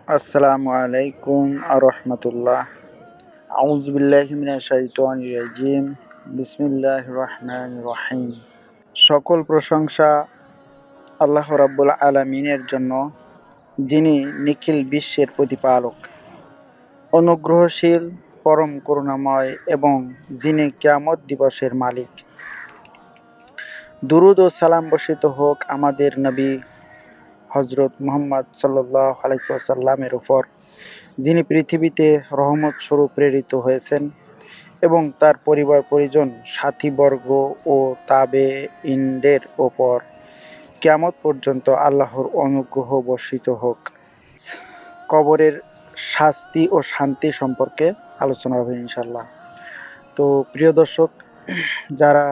আসসালামু আলাইকুম আরহামতুল্লাহ। আউযু বিল্লাহি মিনাশ শাইতানির রাজিম। বিসমিল্লাহির রহমানির রহিম। সকল প্রশংসা আল্লাহ রাব্বুল আলামিনের জন্য, যিনি নিখিল বিশ্বের প্রতিপালক, অনুগ্রহশীল, পরম করুণাময় এবং যিনি কিয়ামত দিবসের মালিক। দুরূদ ও সালাম বর্ষিত হোক আমাদের নবী হযরত মুহাম্মদ সাল্লাল্লাহু আলাইহি ওয়াসাল্লামের উপর, যিনি পৃথিবীতে রহমত স্বরূপ প্রেরিত হয়েছেন, এবং তার পরিবার পরিজন, সাথীবর্গ ও তাবেঈনদের ওপর কিয়ামত পর্যন্ত আল্লাহর অনুগ্রহ বর্ষিত হোক। কবরের শাস্তি ও শান্তি সম্পর্কে আলোচনা হবে ইনশাল্লাহ। তো প্রিয় দর্শক, যারা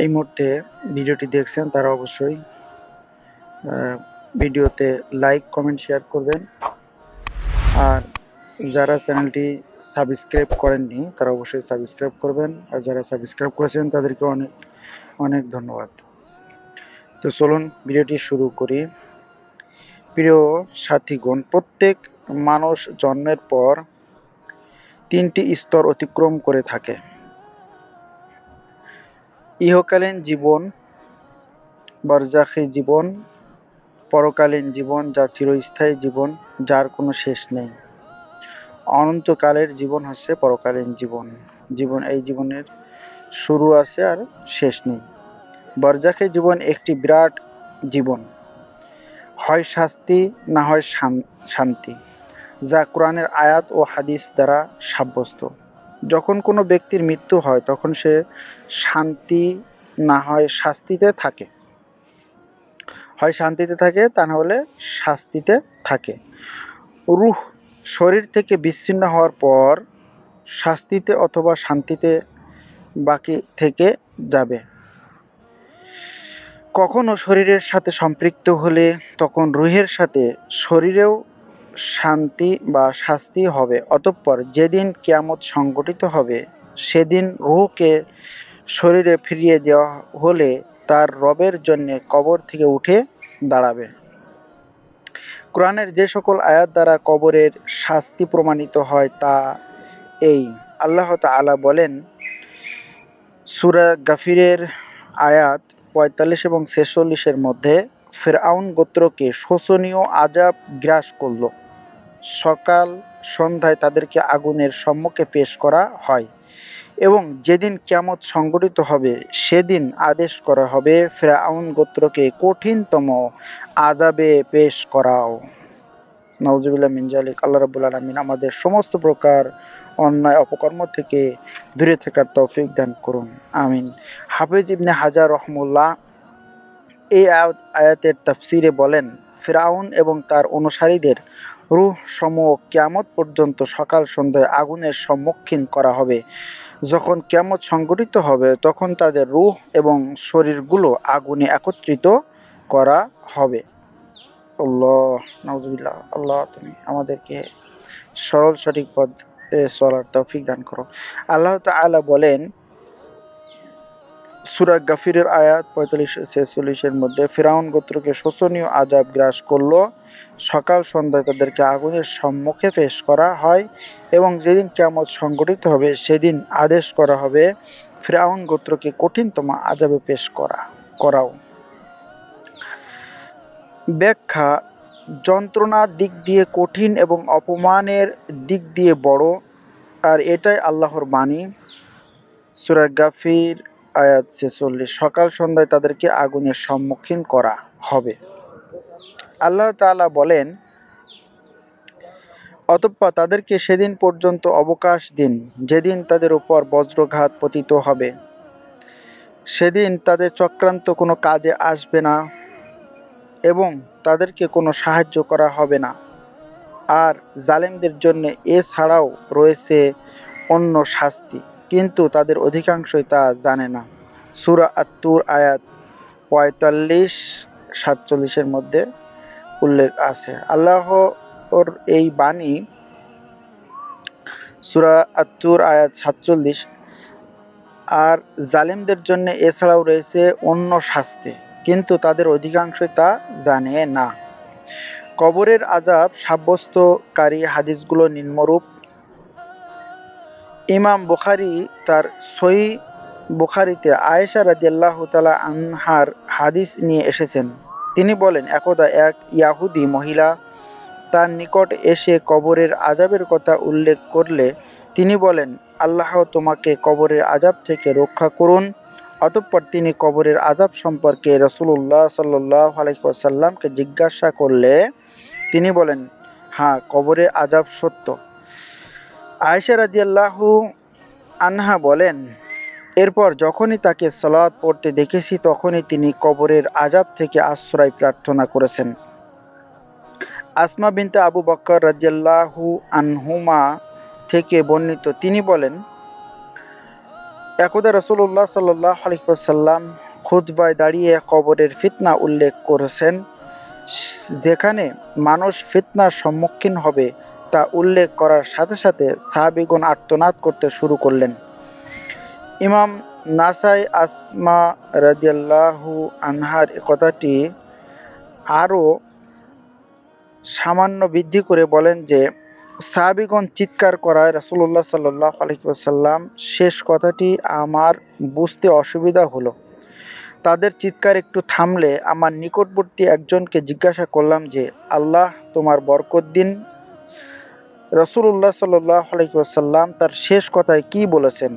এই মুহূর্তে ভিডিওটি দেখছেন তারা অবশ্যই ভিডিওতে লাইক, কমেন্ট, শেয়ার করবেন। আর যারা চ্যানেলটি সাবস্ক্রাইব করেননি তারা অবশ্যই সাবস্ক্রাইব করবেন, আর যারা সাবস্ক্রাইব করেছেন তাদেরকে অনেক অনেক ধন্যবাদ। তো চলুন ভিডিওটি শুরু করি। প্রিয় সাথীগণ, প্রত্যেক মানুষ জন্মের পর তিনটি স্তর অতিক্রম করে থাকে: ইহকালীন জীবন, বারজাখী জীবন, পরকালীন জীবন যা চিরস্থায়ী জীবন, যার কোনো শেষ নেই। অনন্তকালের জীবন হচ্ছে পরকালীন জীবন। এই জীবনের শুরু আছে আর শেষ নেই। বরজাখী জীবন একটি বিরাট জীবন, হয় শাস্তি না হয় শান্তি, যা কোরআনের আয়াত ও হাদিস দ্বারা সাব্যস্ত। যখন কোনো ব্যক্তির মৃত্যু হয় তখন সে শান্তি না হয় শাস্তিতে থাকে, হয় শান্তিতে থাকে তা না হলে শাস্তিতে থাকে। রূহ শরীর থেকে বিচ্ছিন্ন হওয়ার পর শাস্তিতে অথবা শান্তিতে বাকি থেকে যাবে। কখনো শরীরের সাথে সম্পৃক্ত হলে তখন রূহের সাথে শরীরেও শান্তি বা শাস্তি হবে। অতঃপর যেদিন কিয়ামত সংঘটিত হবে সেদিন রূহকে শরীরে ফিরিয়ে দেওয়া হলে তার রবের জন্যে কবর থেকে উঠে দাঁড়াবে। কোরআনের যে সকল আয়াত দ্বারা কবরের শাস্তি প্রমাণিত হয় তা এই: আল্লাহ তাআলা বলেন সূরা গাফিরের আয়াত ৪৫ এবং ৪৬-এর মধ্যে, ফিরআউন গোত্রকে শোচনীয় আযাব গ্রাস করল। সকাল সন্ধ্যায় তাদেরকে আগুনের সম্মুখে পেশ করা হয়, এবং যেদিন কিয়ামত সংঘটিত হবে সেদিন আদেশ করা হবে, ফিরআউন গোত্রকে কঠিনতম আযাবে পেশ করাও। নাউযুবিল্লাহ মিন যালিক। আল্লাহ রাব্বুল আলামিন আমাদের সমস্ত প্রকার অন্যায় অপকর্ম থেকে দূরে থাকার তৌফিক দান করুন, আমিন। হাফিজ ইবনে হাজার রহমাহুল্লাহ এই আয়াতের তাফসিরে বলেন, ফিরআউন এবং তার অনুসারীদের রূহ সমূহ কিয়ামত পর্যন্ত সকাল সন্ধ্যায় আগুনের সম্মুখীন করা হবে। যখন কিয়ামত সংঘটিত হবে তখন তাদের রূহ এবং শরীরগুলো আগুনে একত্রিত করা হবে। আল্লাহ, নাউযুবিল্লাহ। আল্লাহ, তুমি আমাদেরকে সরল সঠিক পথে চলার তৌফিক দান করো। আল্লাহ তাআলা বলেন সূরা গাফিরের আয়াত ৪৫-৪৬-এর মধ্যে, ফিরআউন গোত্রকে শোচনীয় আযাব গ্রাস করল। সকাল সন্ধ্যায় তাদেরকে আগুনের সম্মুখে পেশ করা হয়, এবং যেদিন কিয়ামত সংঘটিত হবে সেদিন আদেশ করা হবে, ফিরআউন গোত্রকে কঠিনতম আযাবে পেশ করাও। ব্যাখ্যা: যন্ত্রণার দিক দিয়ে কঠিন এবং অপমানের দিক দিয়ে বড়, আর এটাই আল্লাহর বাণী। সূরা গাফির আয়াত ৪৬। সকাল সন্ধ্যায় তাদেরকে আগুনের সম্মুখীন করা হবে। আল্লাহ তাআলা বলেন, অতঃপর তাদেরকে সেদিন পর্যন্ত অবকাশ দিন যেদিন তাদের উপর বজ্রঘাত পতিত হবে। সেদিন তাদের চক্রান্ত কোনো কাজে আসবে না এবং তাদেরকে কোনো সাহায্য করা হবে না। আর জালেমদের জন্য এছাড়াও রয়েছে অন্য শাস্তি, কিন্তু তাদের অধিকাংশই তা জানে না। সূরা আত-তুর আয়াত ৪৫-৪৭-এর মধ্যে উল্লেখ আছে। আল্লাহর এই বাণী সূরা আত-তুর আয়াত ৪৭। আর জালেমদের জন্য এছাড়াও রয়েছে অন্য শাস্তি, কিন্তু তাদের অধিকাংশই তা জানে না। কবরের আযাব সাব্যস্তকারী হাদিসগুলো নিম্নরূপ: ইমাম বুখারী তার সহিহ বুখারীতে আয়েশা রাদিয়াল্লাহু তাআলা আনহার হাদিস নিয়ে এসেছেন। তিনি বলেন, একদা এক ইয়াহুদী মহিলা তার নিকট এসে কবরের আযাবের কথা উল্লেখ করলে তিনি বলেন, আল্লাহ তোমাকে কবরের আযাব থেকে রক্ষা করুন। অতঃপর তিনি কবরের আযাব সম্পর্কে রাসূলুল্লাহ সাল্লাল্লাহু আলাইহি ওয়াসাল্লামকে জিজ্ঞাসা করলে তিনি বলেন, হ্যাঁ, কবরের আযাব সত্য। আয়েশা রাদিয়াল্লাহু আনহা বলেন, এরপর যখনই তাকে সালাত পড়তে দেখেছি তখনই তিনি কবরের আযাব থেকে আশ্রয় প্রার্থনা করেছেন। আসমা বিনতে আবু বকর রাদিয়াল্লাহু আনহুমা থেকে বর্ণিত, তিনি বলেন, একদা রাসূলুল্লাহ সাল্লাল্লাহু আলাইহি ওয়াসাল্লাম খুতবায় দাঁড়িয়ে কবরের ফিতনা উল্লেখ করেছেন। যেখানে মানুষ ফিতনার সম্মুখীন হবে তা উল্লেখ করার সাথে সাথে সাহাবীগণ আর্তনাদ করতে শুরু করলেন। ইমাম নাসাই আসমা রাদিয়াল্লাহু আনহার কথাটি আরও সামান্য বৃদ্ধি করে বলেন যে, সাহাবীগণ চিৎকার করায় রাসূলুল্লাহ সাল্লাল্লাহু আলাইহি ওয়াসাল্লাম শেষ কথাটি আমার বুঝতে অসুবিধা হলো। তাদের চিৎকার একটু থামলে আমার নিকটবর্তী একজনকে জিজ্ঞাসা করলাম যে, আল্লাহ তোমার বরকত দিন। রাসূলুল্লাহ সাল্লাল্লাহু আলাইহি ওয়াসাল্লাম তার শেষ কথায় কি বলেছেন?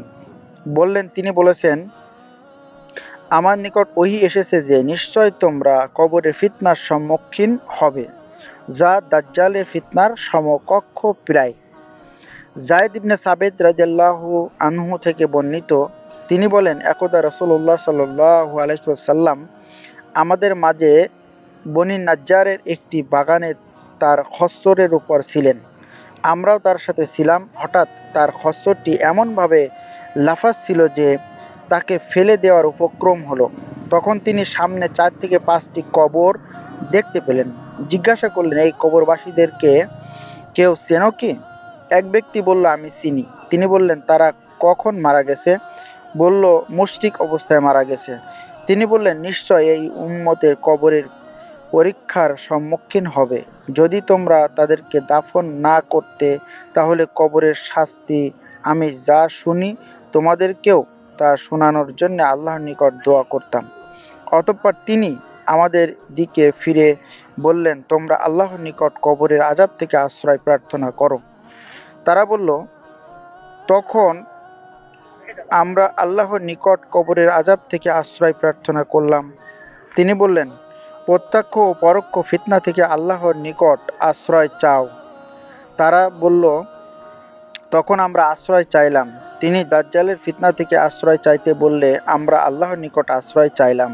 বললেন, তিনি বলেছেন, আমার নিকট ওহী এসেছে যে নিশ্চয় তোমরা কবরের ফিতনার সম্মুখীন হবে, যা দাজ্জালের ফিতনার সমকক্ষ প্রায়। যায়েদ ইবনে সাবিত রাদিয়াল্লাহু আনহু থেকে বর্ণিত, তিনি বলেন, একদা রাসূলুল্লাহ সাল্লাল্লাহু আলাইহি ওয়াসাল্লাম আমাদের মাঝে বনী নাজ্জারের একটি বাগানে তার খচ্চরের উপর ছিলেন। আমরাও তার সাথে ছিলাম। হঠাৎ তার খচ্চরটি এমনভাবে লাফাচ্ছিল যে তাকে ফেলে দেওয়ার উপক্রম হলো। তখন তিনি সামনে 4 থেকে 5টি কবর দেখতে পেলেন। জিজ্ঞাসা করলেন, এই কবরবাসীদেরকে কেউ চেনো কি? এক ব্যক্তি বলল, আমি চিনি। তিনি বললেন, তারা কখন মারা গেছে? বলল, মুশরিক অবস্থায় মারা গেছে। তিনি বললেন, নিশ্চয় এই উম্মতের কবরের পরীক্ষার সম্মুখীন হবে। যদি তোমরা তাদেরকে দাফন না করতে তাহলে কবরের শাস্তি আমি যা শুনি তোমাদেরকেও তা শোনানোর জন্য আল্লাহর নিকট দোয়া করতাম। অতঃপর তিনি আমাদের দিকে ফিরে বললেন, তোমরা আল্লাহর নিকট কবরের আযাব থেকে আশ্রয় প্রার্থনা করো। তারা বলল, তখন আমরা আল্লাহর নিকট কবরের আযাব থেকে আশ্রয় প্রার্থনা করলাম। তিনি বললেন, প্রত্যক্ষ ও পরোক্ষ ফিতনা থেকে আল্লাহর নিকট আশ্রয় চাও। তারা বলল, তখন আমরা আশ্রয় চাইলাম। তিনি দাজ্জালের ফিতনা থেকে আশ্রয় চাইতে বললে আমরা আল্লাহর নিকট আশ্রয় চাইলাম।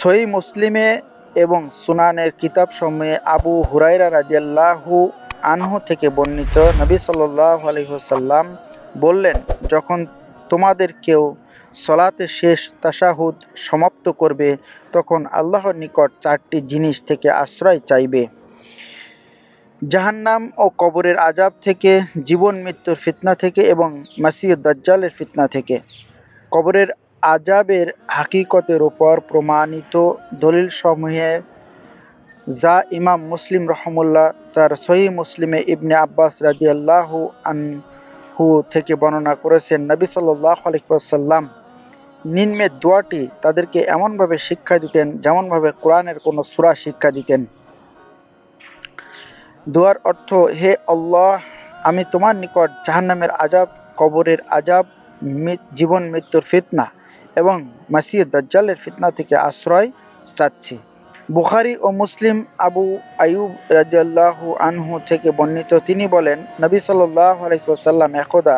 সহিহ মুসলিমে এবং সুনানের কিতাবসমূহে আবু হুরায়রা রাদিয়াল্লাহু আনহু থেকে বর্ণিত, নবী সাল্লাল্লাহু আলাইহি ওয়াসাল্লাম বললেন, যখন তোমাদের কেউ সলাতে শেষ তাশাহুদ সমাপ্ত করবে তখন আল্লাহর নিকট 4টি জিনিস থেকে আশ্রয় চাইবে: জাহান্নাম ও কবরের আযাব থেকে, জীবন মৃত্যুর ফিতনা থেকে এবং মাসিহ দাজ্জালের ফিতনা থেকে। কবরের আযাবের হাকিকতের উপর প্রমাণিত দলিলসমূহে যা ইমাম মুসলিম রাহিমাহুল্লাহ তার সহিহ মুসলিমে ইবনে আব্বাস রাদিয়াল্লাহু আনহু থেকে বর্ণনা করেছেন, নবী সাল্লাল্লাহু আলাইহি ওয়াসাল্লাম নিম্নের দোয়াটি তাদেরকে এমনভাবে শিক্ষা দিতেন যেমনভাবে কোরআনের কোনো সূরা শিক্ষা দিতেন। দোয়ার অর্থ, হে আল্লাহ, আমি তোমার নিকট জাহান্নামের আযাব, কবরের আযাব, জীবন মৃত্যুর ফিতনা এবং মাসিহ দাজ্জালের ফিতনা থেকে আশ্রয় চাচ্ছি। বুখারী ও মুসলিম আবু আইয়ুব রাদিয়াল্লাহু আনহু থেকে বর্ণিত, তিনি বলেন, নবী সাল্লাল্লাহু আলাইহি ওয়াসাল্লাম একদা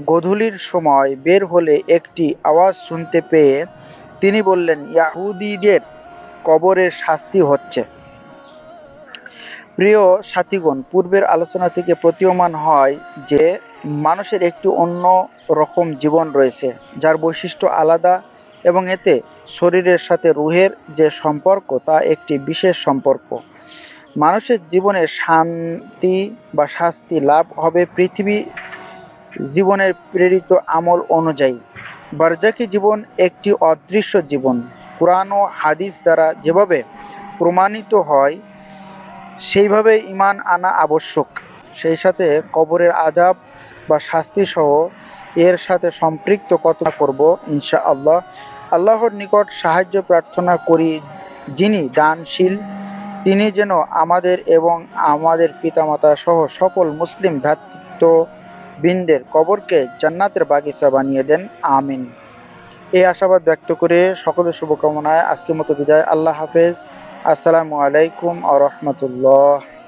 গোধূলির সময় বের হলে একটি আওয়াজ শুনতে পেয়ে তিনি বললেন, ইয়াহুদীদের কবরের শাস্তি হচ্ছে। প্রিয় সাথীগণ, পূর্বের আলোচনা থেকে প্রতীয়মান হয় যে মানুষের একটি অন্য রকম জীবন রয়েছে যার বৈশিষ্ট্য আলাদা এবং এতে শরীরের সাথে রুহের যে সম্পর্ক তা একটি বিশেষ সম্পর্ক। মানুষের জীবনে শান্তি বা শাস্তি লাভ হবে পৃথিবী জীবনের প্রেরিত আমল অনুযায়ী। বারজাখী জীবন একটি অদৃশ্য জীবন। কুরআন ও হাদিস দ্বারা যেভাবে প্রমাণিত হয় সেইভাবে ঈমান আনা আবশ্যক। সেই সাথে কবরের আযাব বা শাস্তি সহ এর সাথে সম্পৃক্ত কত করব ইনশাআল্লাহ। আল্লাহর নিকট সাহায্য প্রার্থনা করি, যিনি দানশীল, তিনি যেন আমাদের এবং আমাদের পিতামাতা সহ সকল মুসলিম ভ্রাতৃত্ববৃন্দের কবরকে জান্নাতের বাগিচা বানিয়ে দেন, আমিন। এই আশাবাদ ব্যক্ত করে সকলের শুভকামনায় আজকের মতো বিদায়। আল্লাহ হাফেজ। আসসালামু আলাইকুম আ রহমতুল্লাহ।